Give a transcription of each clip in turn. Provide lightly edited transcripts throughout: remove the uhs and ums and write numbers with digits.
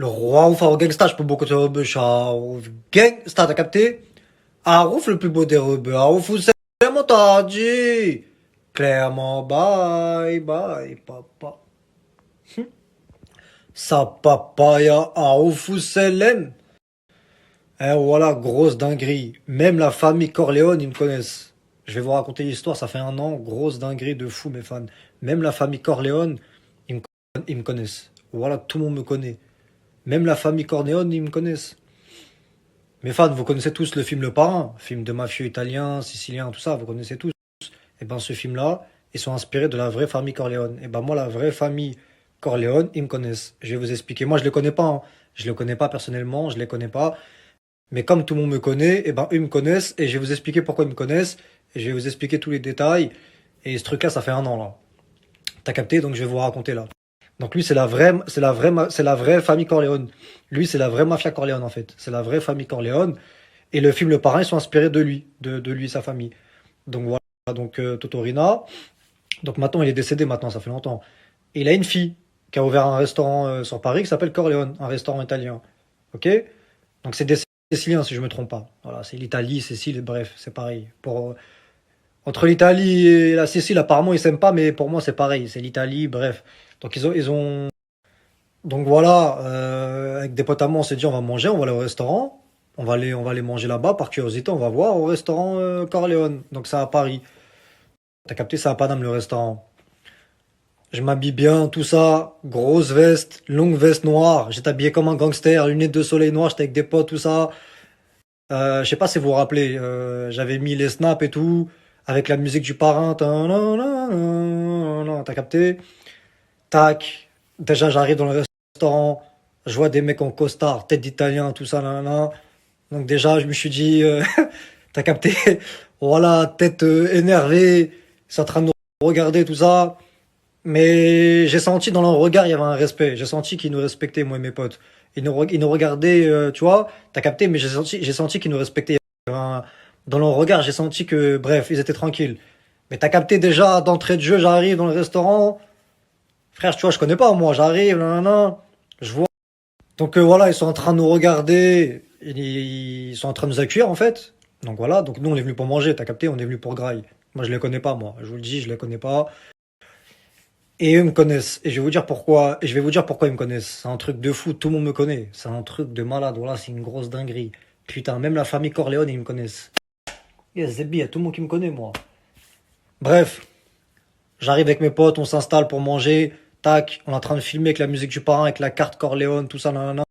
Le roi ouf au gangsta, je peux beaucoup te rebeu, gangsta, t'as capté? Arouf le plus beau des rebeux, Arouf c'est clairement t'as dit. Clairement, bye, bye, papa. Sa papaya, Arouf c'est l'aime. Eh voilà, grosse dinguerie. Même la famille Corleone, ils me connaissent. Je vais vous raconter l'histoire, ça fait un an, grosse dinguerie de fou, mes fans. Même la famille Corleone, ils me connaissent. Voilà, tout le monde me connaît. Même la famille Corleone, ils me connaissent. Mes fans, vous connaissez tous le film Le Parrain, film de mafieux italien, sicilien, tout ça, vous connaissez tous. Et ben ce film-là, ils sont inspirés de la vraie famille Corleone. Et ben moi, la vraie famille Corleone, ils me connaissent. Je vais vous expliquer. Moi, je les connais pas, hein. Je les connais pas personnellement, je les connais pas. Mais comme tout le monde me connaît, et ben eux me connaissent et je vais vous expliquer pourquoi ils me connaissent et je vais vous expliquer tous les détails. Et ce truc-là, ça fait un an là. T'as capté? Donc je vais vous raconter là. Donc lui, c'est la vraie famille Corleone. Lui, c'est la vraie mafia Corleone en fait. C'est la vraie famille Corleone. Et le film Le Parrain, ils sont inspirés de lui, de lui et sa famille. Donc voilà. Donc Totorina. Donc maintenant, il est décédé maintenant, ça fait longtemps. Et il a une fille qui a ouvert un restaurant sur Paris qui s'appelle Corleone, un restaurant italien. Ok? Donc c'est des Siciliens si je me trompe pas. Voilà, c'est l'Italie, Sicile, bref, c'est pareil. Entre l'Italie et la Sicile, apparemment ils s'aiment pas, mais pour moi c'est pareil. C'est l'Italie, bref. Donc donc voilà, avec des potes à moi, on s'est dit on va manger, on va aller au restaurant, on va aller manger là-bas par curiosité, on va voir au restaurant Corleone. Donc c'est à Paris. T'as capté, c'est à Paname le restaurant. Je m'habille bien, tout ça, grosse veste, longue veste noire. J'étais habillé comme un gangster, lunettes de soleil noires, j'étais avec des potes, tout ça. Je sais pas si vous vous rappelez, j'avais mis les snaps et tout, avec la musique du parrain. T'as capté? Tac. Déjà, j'arrive dans le restaurant, je vois des mecs en costard, tête d'italien, tout ça, là, là. Donc déjà, je me suis dit, t'as capté? Voilà, tête énervée, c'est en train de nous regarder, tout ça. Mais j'ai senti dans leur regard, il y avait un respect. J'ai senti qu'ils nous respectaient, moi et mes potes. Ils nous regardaient, tu vois, t'as capté, mais j'ai senti qu'ils nous respectaient. Il y avait dans leur regard, j'ai senti que, bref, ils étaient tranquilles. Mais t'as capté déjà, d'entrée de jeu, j'arrive dans le restaurant. Frère, tu vois, je connais pas, moi, j'arrive, là, là, je vois. Donc voilà, ils sont en train de nous regarder. Ils sont en train de nous accueillir, en fait. Donc voilà, donc nous, on est venu pour manger, t'as capté, on est venu pour graille. Moi, je les connais pas, moi. Je vous le dis, je les connais pas. Et eux me connaissent. Et je vais vous dire pourquoi. Et je vais vous dire pourquoi ils me connaissent. C'est un truc de fou. Tout le monde me connaît. C'est un truc de malade. Voilà, c'est une grosse dinguerie. Putain, même la famille Corleone, ils me connaissent. Yes, Zebi, il y a tout le monde qui me connaît, moi. Bref, j'arrive avec mes potes, on s'installe pour manger. Tac, on est en train de filmer avec la musique du parrain, avec la carte Corleone, tout ça, nanana.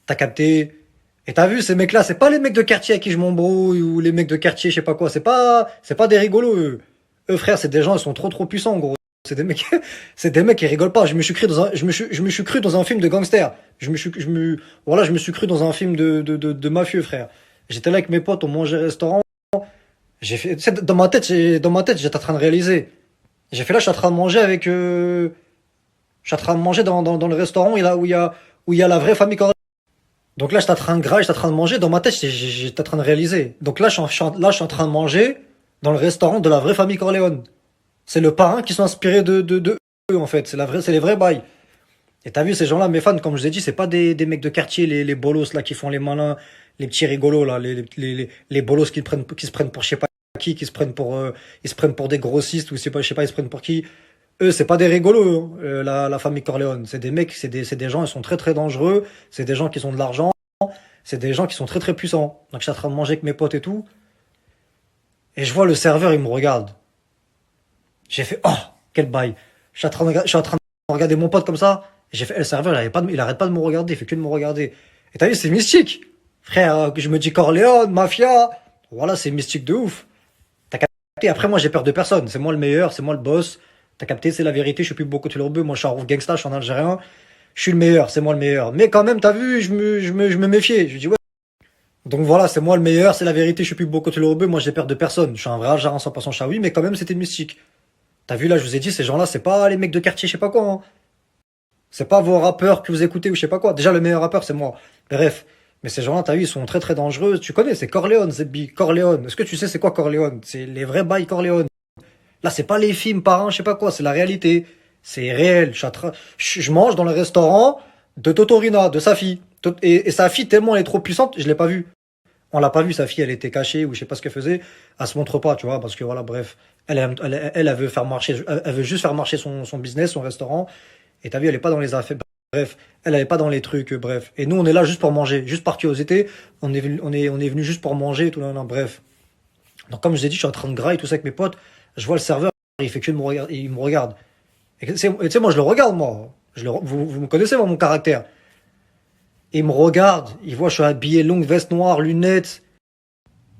T'as capté? Et t'as vu, ces mecs-là, c'est pas les mecs de quartier avec qui je m'embrouille ou les mecs de quartier, je sais pas quoi. C'est pas des rigolos, eux. Eux, frère, c'est des gens, ils sont trop puissants, gros. C'est des mecs, c'est des mecs qui rigolent pas. Je me suis cru dans un film de gangster. Voilà, je me suis cru dans un film de mafieux, frère. J'étais là avec mes potes, on mangeait au restaurant. J'ai fait, tu sais, dans ma tête, j'étais en train de réaliser. J'ai fait là, je suis en train de manger avec, je suis en train de manger dans le restaurant où il y a la vraie famille Corleone. Donc là, j'étais en train de grailler, j'étais en train de manger. Dans ma tête, j'étais en train de réaliser. Donc là, là, je suis en train de manger dans le restaurant de la vraie famille Corleone. C'est le parrain qui sont inspirés de eux, en fait. C'est les vrais bails. Et t'as vu, ces gens-là, mes fans, comme je vous ai dit, c'est pas des mecs de quartier, les bolos, là, qui font les malins, les petits rigolos, là, les bolos qui se prennent pour je sais pas qui se prennent ils se prennent pour des grossistes, ou je sais pas, ils se prennent pour qui. Eux, c'est pas des rigolos, hein, la famille Corleone. C'est des mecs, c'est des gens, ils sont très dangereux. C'est des gens qui ont de l'argent. C'est des gens qui sont très puissants. Donc, je suis en train de manger avec mes potes et tout. Et je vois le serveur, il me regarde. J'ai fait, oh, quel bail. Je suis en train de regarder mon pote comme ça. J'ai fait, le serveur, il arrête pas de me regarder, il fait que de me regarder. Et t'as vu, c'est mystique. Frère, je me dis Corleone, mafia. Voilà, c'est mystique de ouf. T'as capté. Après, moi, j'ai peur de personne. C'est moi le meilleur, c'est moi le boss. T'as capté, c'est la vérité. Je suis plus beaucoup de rebeu. Moi, je suis un rouf gangsta, je suis un Algérien. Je suis le meilleur, c'est moi le meilleur. Mais quand même, t'as vu, je me méfiais. Je dis, ouais. Donc voilà, c'est moi le meilleur, c'est la vérité. Je suis plus beaucoup de rebeu. Moi, j'ai peur de personne. Je suis un vrai Algérien 100% chaoui, mais quand même, c'était mystique. T'as vu là, je vous ai dit, ces gens-là, c'est pas les mecs de quartier, je sais pas quoi, hein. C'est pas vos rappeurs que vous écoutez ou je sais pas quoi. Déjà, le meilleur rappeur, c'est moi. Bref. Mais ces gens-là, t'as vu, ils sont très dangereux. Tu connais, c'est Corleone, Zebbi. Corleone. Est-ce que tu sais c'est quoi Corleone? C'est les vrais bails Corleone. Là, c'est pas les films parrains, je sais pas quoi, c'est la réalité. C'est réel. Je mange dans le restaurant. De Totorina, de sa fille. Et sa fille, tellement elle est trop puissante, je l'ai pas vue. On l'a pas vue, sa fille, elle était cachée ou je sais pas ce qu'elle faisait. Elle se montre pas, tu vois, parce que voilà, bref. Elle veut faire marcher, elle veut juste faire marcher son business, son restaurant. Et t'as vu, elle est pas dans les affaires. Bref, elle est pas dans les trucs, bref. Et nous, on est là juste pour manger, juste par curiosité. On est venu juste pour manger, tout, là, bref. Donc, comme je vous ai dit, je suis en train de grailler tout ça avec mes potes. Je vois le serveur, il fait que de me regarder, il me regarde. Et tu sais, moi, je le regarde, moi. Vous me connaissez, moi, mon caractère. Il me regarde, il voit, je suis habillé longue veste noire, lunettes.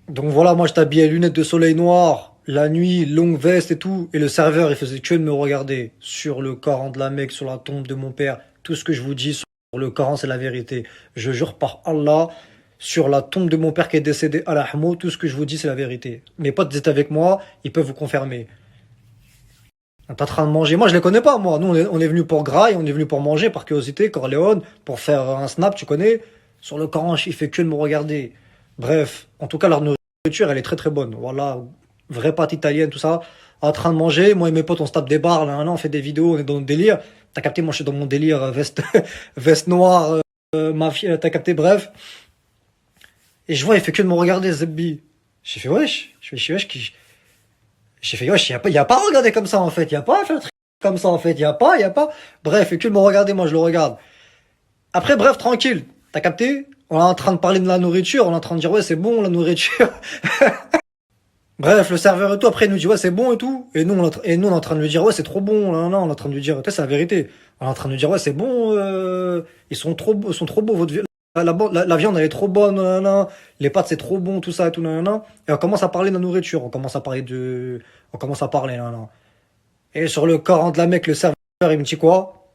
Donc voilà, moi, j'étais habillé lunettes de soleil noir, la nuit, longue veste et tout. Et le serveur, il faisait que de me regarder. Sur le Coran de la Mecque, sur la tombe de mon père. Tout ce que je vous dis sur le Coran, c'est la vérité. Je jure par Allah, sur la tombe de mon père qui est décédé à la Hamo, tout ce que je vous dis, c'est la vérité. Mes potes étaient avec moi, ils peuvent vous confirmer. On est en train de manger. Moi, je les connais pas, moi. Nous, on est venu pour graille, on est venu pour manger, par curiosité, Corleone, pour faire un snap, tu connais. Sur le Coran, il fait que de me regarder. Bref, en tout cas, leur nourriture, elle est très très bonne. Voilà, vraie pâte italienne, tout ça. En train de manger, moi et mes potes, on se tape des bars, là, on fait des vidéos, on est dans notre délire. T'as capté, moi, je suis dans mon délire, veste, veste noire, mafia, t'as capté, bref. Et je vois, il fait que de me regarder, Zebbi. J'ai fait, wesh. Je fais, wesh, j'ai fait, wesh, y a pas à regarder comme ça, en fait. Y a pas à faire le truc comme ça, en fait. Y a pas. Bref, et que de me regarder, moi, je le regarde. Après, bref, tranquille. T'as capté? On est en train de parler de la nourriture. On est en train de dire, ouais, c'est bon, la nourriture. Bref, le serveur et tout, après, il nous dit, ouais, c'est bon et tout. Et nous, on est en train de lui dire, ouais, c'est trop bon. Là, là, on est en train de lui dire, c'est la vérité. On est en train de lui dire, ouais, c'est bon, ils sont trop beaux, la viande, elle est trop bonne, nan, nan. Les pâtes, c'est trop bon, tout ça et tout, nan, nan, nan. Et on commence à parler de la nourriture. On commence à parler, nan, nan. Et sur le Coran de la Mecque, le serveur, il me dit quoi?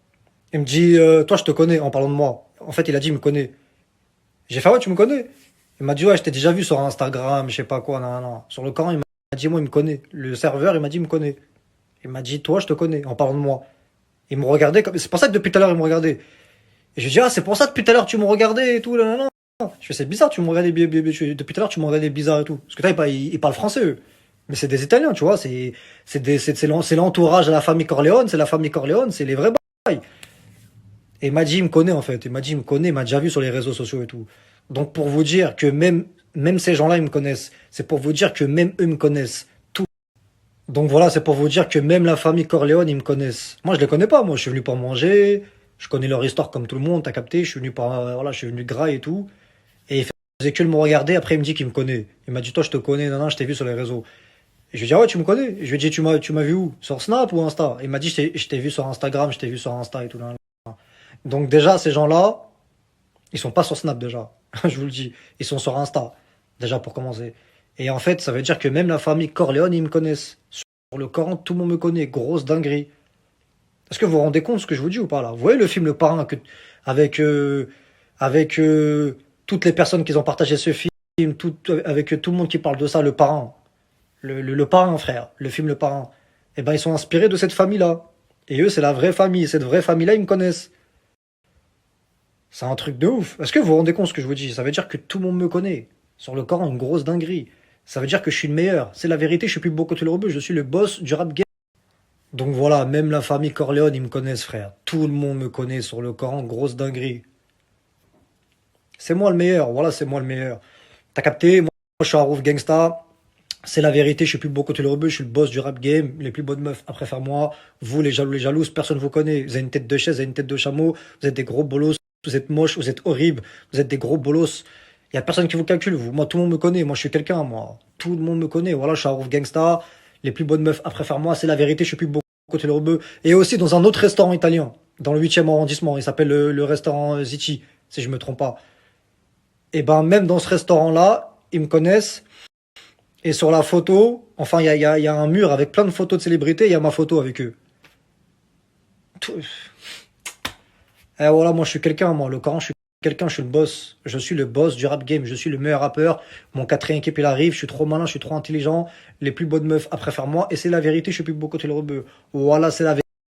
Il me dit, toi, je te connais, en parlant de moi. En fait, il a dit, il me connaît. J'ai fait, ouais, tu me connais? Il m'a dit, ouais, je t'ai déjà vu sur Instagram, je sais pas quoi, non, non. Sur le Coran, il m'a dit, moi, il me connaît. Le serveur, il m'a dit, il me connaît. Il m'a dit, toi, je te connais, en parlant de moi. Il me regardait comme, c'est pour ça que depuis tout à l'heure, il me regardait. Et je dis, ah, c'est pour ça que depuis tout à l'heure, tu me regardais et tout, là, là, là. Je fais, c'est bizarre, tu me regardais, depuis tout à l'heure, tu me regardais bizarre et tout. Parce que là, ils parlent français, eux. Mais c'est des Italiens, tu vois, c'est l'entourage de la famille Corleone, c'est la famille Corleone, c'est les vrais bails. Et il m'a dit, il me connaît en fait. Il m'a dit, il me connaît, il m'a déjà vu sur les réseaux sociaux et tout. Donc pour vous dire que même ces gens-là, ils me connaissent. C'est pour vous dire que même eux me connaissent. Tout. Donc voilà, c'est pour vous dire que même la famille Corleone, ils me connaissent. Moi, je les connais pas. Moi, je suis venu pour manger. Je connais leur histoire comme tout le monde. T'as capté? Je suis venu par, voilà, je suis venu gras et tout. Et il faisait que de me regarder. Après, il me dit qu'il me connaît. Il m'a dit, toi, je te connais. Non, non, je t'ai vu sur les réseaux. Et je lui ai dit, ah ouais, tu me connais. Et je lui ai dit, tu m'as vu où? Sur Snap ou Insta? Il m'a dit, je t'ai vu sur Instagram, je t'ai vu sur Insta et tout. Nan, nan. Donc déjà, ces gens-là, ils sont pas sur Snap déjà. Je vous le dis. Ils sont sur Insta. Déjà pour commencer. Et en fait, ça veut dire que même la famille Corleone, ils me connaissent. Sur le Coran, tout le monde me connaît. Grosse dinguerie. Est-ce que vous vous rendez compte de ce que je vous dis ou pas là? Vous voyez le film Le Parrain avec, avec toutes les personnes qui ont partagé ce film, avec tout le monde qui parle de ça, Le Parrain. Le Parrain, frère. Le film Le Parrain. Eh ben, ils sont inspirés de cette famille-là. Et eux, c'est la vraie famille. Cette vraie famille-là, ils me connaissent. C'est un truc de ouf. Est-ce que vous vous rendez compte de ce que je vous dis? Ça veut dire que tout le monde me connaît. Sur le Coran, une grosse dinguerie. Ça veut dire que je suis le meilleur. C'est la vérité, je suis plus beau que tout le rebeu. Je suis le boss du rap game. Donc voilà, même la famille Corleone, ils me connaissent, frère. Tout le monde me connaît sur le Coran, grosse dinguerie. C'est moi le meilleur, voilà, c'est moi le meilleur. T'as capté? Moi, je suis un Rouf Gangsta. C'est la vérité, je suis plus beau que tout le rebeu. Je suis le boss du rap game. Les plus bonnes meufs après faire moi. Vous, les jaloux, les jalouses, personne ne vous connaît. Vous avez une tête de chaise, vous avez une tête de chameau. Vous êtes des gros bolos. Vous êtes moches, vous êtes horribles. Vous êtes des gros bolos. Il y a personne qui vous calcule, vous. Moi, tout le monde me connaît. Moi, je suis quelqu'un, moi. Tout le monde me connaît. Voilà, je suis un Rouf Gangsta. Les plus bonnes meufs après faire moi, c'est la vérité, je suis plus beau que tout le rebeu. Et aussi dans un autre restaurant italien, dans le 8e arrondissement. Il s'appelle le restaurant Zichi, si je me trompe pas. Et ben, même dans ce restaurant-là, ils me connaissent. Et sur la photo, enfin, il y a un mur avec plein de photos de célébrités, il y a ma photo avec eux. Tout- Et voilà, moi je suis quelqu'un, moi, le Coran, je suis quelqu'un, je suis le boss. Je suis le boss du rap game, je suis le meilleur rappeur. Mon quatrième équipe, il arrive, je suis trop malin, je suis trop intelligent. Les plus bonnes meufs après faire moi. Et c'est la vérité, je suis plus beau côté le rebeu. Voilà, c'est la vérité.